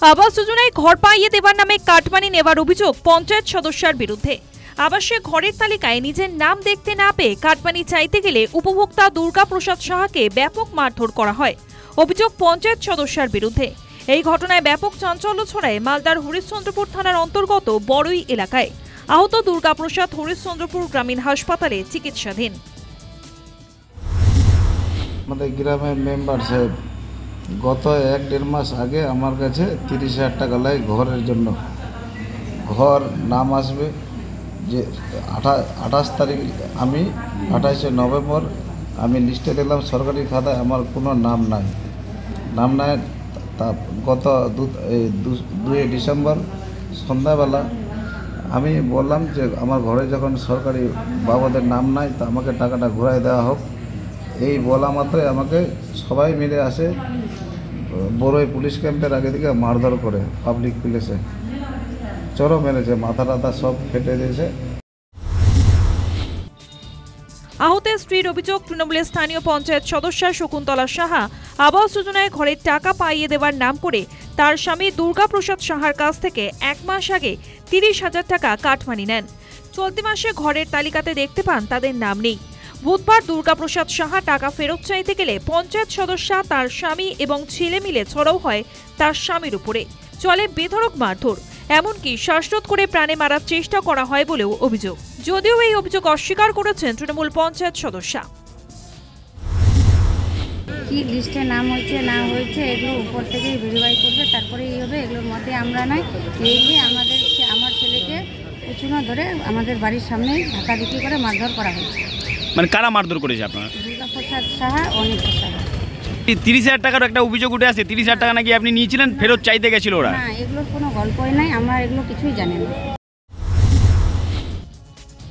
আবাস যোজনায় ঘর পাইয়ে দেবার নামে কাটমানি নেওয়ার অভিযোগ পঞ্চায়েত সদস্যের বিরুদ্ধে। আবাসে ঘরের তালিকায় নিজের নাম দেখতে না পেয়ে কাটমানি চাইতে গেলে উপভোক্তা দুর্গা প্রসাদ সাহাকে ব্যাপক মারধর করা হয়। অভিযোগ পঞ্চায়েত সদস্যের বিরুদ্ধে। এই ঘটনায় ব্যাপক চাঞ্চল্য ছড়ায় মালদার হরিশ্চন্দ্রপুর থানার অন্তর্গত বড়ই এলাকায়। আহত দুর্গা প্রসাদ হরিশ্চন্দ্রপুর গ্রামীণ হাসপাতালে চিকিৎসাধীন। আমাদের গ্রামের মেম্বার সাহেব গত 1-1.5 মাস আগে আমার কাছে 30,000 টাকা লাগে ঘরের জন্য। ঘর নাম আসবে যে 28 তারিখ, আমি 28শে নভেম্বর আমি লিস্টে দেখলাম সরকারি খাতায় আমার কোনো নাম নাই। তা গত 2 ডিসেম্বর সন্ধ্যাবেলা আমি বললাম যে আমার ঘরে যখন সরকারি বাবদের নাম নাই তা আমাকে টাকাটা ঘুরাই দেওয়া হোক। এই বলা মাত্রই আমাকে সবাই মিলে আসে বড়ই পুলিশ ক্যাম্পের আগে থেকে মারধর করে পাবলিক প্লেসে চরম মেরেছে, মাথা টাথা সব কেটে দিয়েছে। আহতের স্ত্রীর অভিযোগ, তৃণমূলের স্থানীয় পঞ্চায়েত সদস্য শকুন্তলা সাহা আবাস যোজনায় ঘরের টাকা পাইয়ে দেওয়ার নাম করে তার স্বামী দুর্গা প্রসাদ সাহার কাছ থেকে 1 মাস আগে 30,000 টাকা কাটমানি নেন। চলতি মাসে ঘরের তালিকাতে দেখতে পান তাদের নাম নেই। বুধবার দুর্গা প্রসাদ সাহা টাকা ফেরত চাইতে গেলে পঞ্চায়েত সদস্য তার স্বামী এবং ছেলে মিলে চড়াও হয় তার স্বামীর উপরে। চলে বেধড়ক মারধর, এমনকি শ্বাসরোধ করে প্রাণে মারার চেষ্টা করা হয় বলেও অভিযোগ। যদিও এই অভিযোগ অস্বীকার করেছেন তৃণমূল পঞ্চায়েত সদস্য। কি লিস্টে নাম হয়েছে না হয়েছে এগুলো উপর থেকে ভেরিফাই করবে, তারপরে এই হবে, এগুলোর মধ্যে আমরা নাই। এই নিয়ে আমার ছেলেকে পেছনে ধরে আমাদের বাড়ির সামনে ধাক্কা ধাক্কি করে মারধর করা হয়েছে। মানে কারা মারধর করেছে আপনারা? দুর্গা প্রসাদ সাহা, অনিক সাহা। 30,000 টাকার একটা অভিযোগ উঠে আসে, 30,000 টাকা নাকি আপনি নিয়েছিলেন, ফেরত চাইতে গেছিল ওরা? না, এগুলোর কোনো গল্পই নাই, আমরা এগুলো কিছুই জানি না।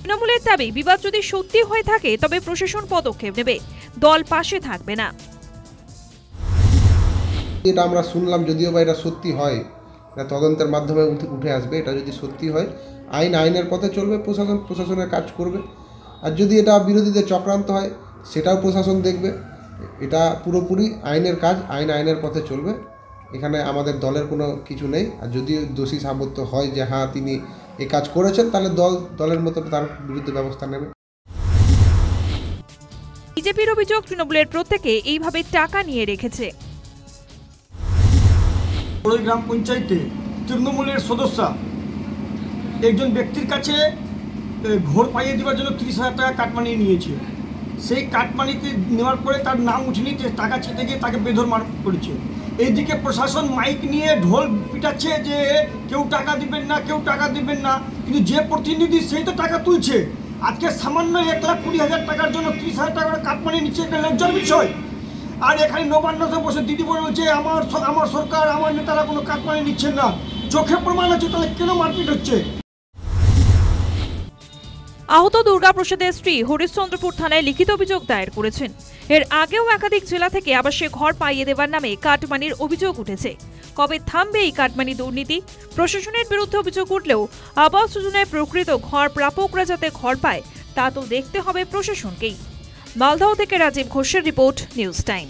তৃণমূলের দাবি, বিবাদ যদি সত্যি হয়ে থাকে তবে প্রশাসন পদক্ষেপ নেবে, দল পাশে থাকবে না। এটা আমরা শুনলাম, যদিও বা এটা সত্যি হয়, এটা তদন্তের মাধ্যমে উঠে আসবে। এটা যদি সত্যি হয় আইনের পথে চলবে, প্রশাসনের কাজ করবে। আর যদি এটা বিরোধীদের চক্রান্ত হয় সেটাও প্রশাসন দেখবে। এটা পুরোপুরি আইনের কাজ, আইনের পথে চলবে। এখানে আমাদের দলের কোনো কিছু নেই। আর যদি দোষী সাব্যস্ত হয় যে হ্যাঁ তিনি এই কাজ করেছেন, তাহলে দলের মতো তার বিরুদ্ধে ব্যবস্থা নেবে। বিজেপির অভিযোগ, তৃণমূলের প্রত্যেকে এইভাবে টাকা নিয়ে রেখেছে। বড়ই গ্রাম পঞ্চায়েতে তৃণমূলের সদস্য একজন ব্যক্তির কাছে ঘর পাইয়ে দেওয়ার জন্য 30,000 টাকা কাটমানি নিয়েছে। সেই কাটমানিতে নেওয়ার পরে তার নাম উঠেনি, যে টাকা চেতে গিয়ে তাকে বেধর মার করেছে। এইদিকে প্রশাসন মাইক নিয়ে ঢোল পিটাচ্ছে যে কেউ টাকা দিবেন না, কেউ টাকা দিবেন না, কিন্তু যে প্রতিনিধি সেই তো টাকা তুলছে। আজকে সামান্য 1,20,000 টাকার জন্য 30,000 টাকার কাটমানি নিচ্ছে, একটা লজ্জার বিষয়। আর এখানে নবান্নতে বসে দিদি বলছে আমার সরকার, আমার নেতারা কোনো কাটমানি নিচ্ছেন না। চোখে প্রমাণ হচ্ছে, তাহলে কেন মারপিট হচ্ছে? আহত দুর্গা প্রসাদের স্ত্রী হরিশ্চন্দ্রপুর থানায় লিখিত অভিযোগ দায়ের করেছেন। এর আগেও একাধিক জেলা থেকে আবাসে ঘর পাইয়ে দেওয়ার নামে কাটমানির অভিযোগ উঠেছে। কবে থামবে এই কাটমানি দুর্নীতি? প্রশাসনের বিরুদ্ধে অভিযোগ উঠলেও আবাস যোজনায় প্রকৃত ঘর প্রাপকরা যাতে ঘর পায় তা তো দেখতে হবে প্রশাসনকেই। মালদহ থেকে রাজীব ঘোষের রিপোর্ট, নিউজ টাইম।